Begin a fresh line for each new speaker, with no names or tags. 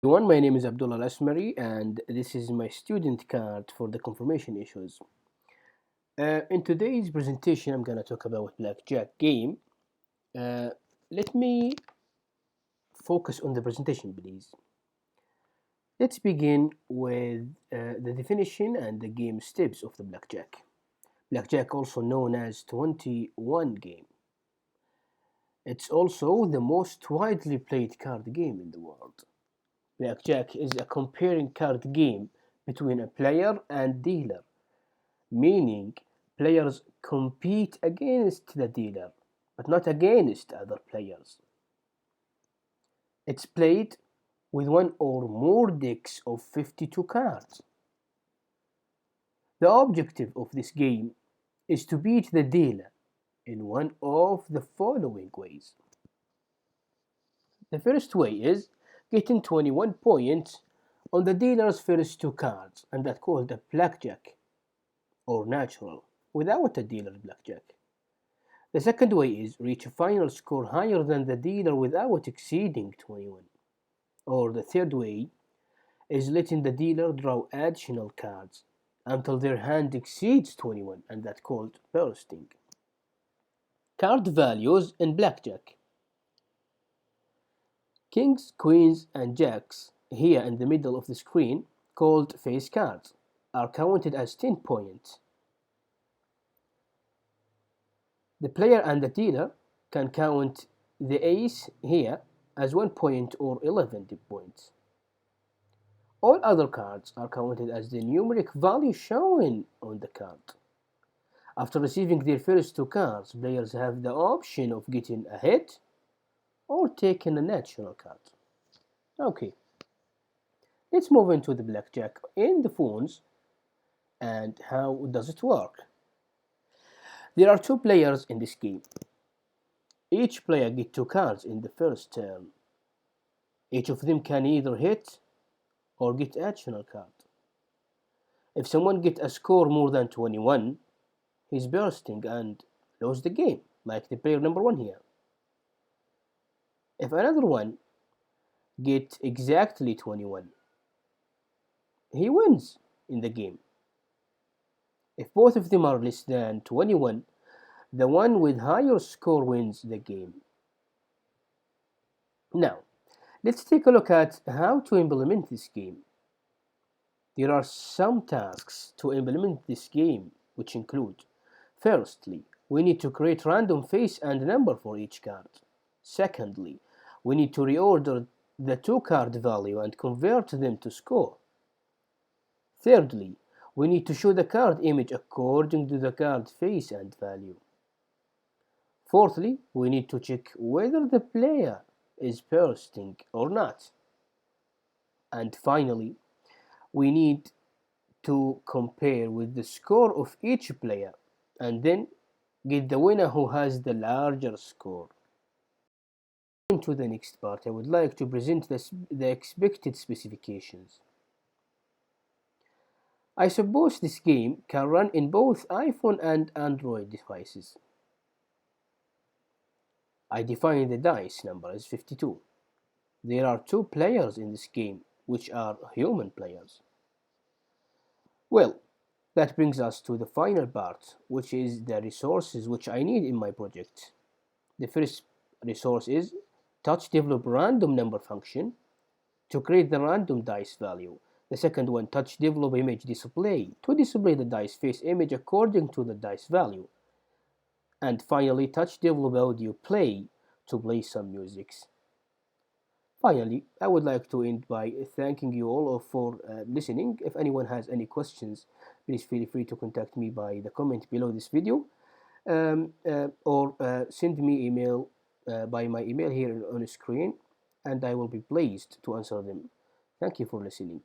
Everyone, my name is Abdullah Asmari, and this is my student card for the confirmation issues. In today's presentation, I'm going to talk about BlackJack Game. Uh, Let me focus on the presentation, please. Let's begin with the definition and the game steps of the Blackjack. Blackjack, also known as 21 game. It's also the most widely played card game in the world. Blackjack is a comparing card game between a player and dealer, meaning players compete against the dealer, but not against other players. It's played with one or more decks of 52 cards. The objective of this game is to beat the dealer in one of the following ways. The first way is getting 21 points on the dealer's first two cards, and that's called a blackjack or natural, without a dealer blackjack. The second way is reach a final score higher than the dealer without exceeding 21. Or the third way is letting the dealer draw additional cards until their hand exceeds 21, and that's called bursting. Card values in blackjack. Kings, queens, and jacks, here in the middle of the screen, called face cards, are counted as 10 points. The player and the dealer can count the ace here as 1 point or 11 points. All other cards are counted as the numeric value shown on the card. After receiving their first two cards, players have the option of getting a hit or taking a natural card. Okay, let's move into the blackjack in the phones and how does it work. There are two players in this game. Each player gets two cards in the first turn. Each of them can either hit or get additional card. If someone gets a score more than 21, he's bursting and loses the game, like the player number 1 here. If another one gets exactly 21, he wins in the game. If both of them are less than 21, the one with higher score wins the game. Now, let's take a look at how to implement this game. There are some tasks to implement this game, which include: firstly, we need to create random face and number for each card. Secondly, we need to reorder the two card value and convert them to score. Thirdly, we need to show the card image according to the card face and value. Fourthly, we need to check whether the player is bursting or not. And finally, we need to compare with the score of each player and then get the winner who has the larger score. To the next part, I would like to present the expected specifications. I suppose this game can run in both iPhone and Android devices. I define the dice number as 52. There are two players in this game, which are human players. Well, that brings us to the final part, which is the resources which I need in my project. The first resource is touch develop random number function to create the random dice value. The second one, touch develop image display to display the dice face image according to the dice value. And finally, touch develop audio play to play some musics. Finally, I would like to end by thanking you all for listening. If anyone has any questions, please feel free to contact me by the comment below this video, or send me email by my email here on the screen, and I will be pleased to answer them. Thank you for listening.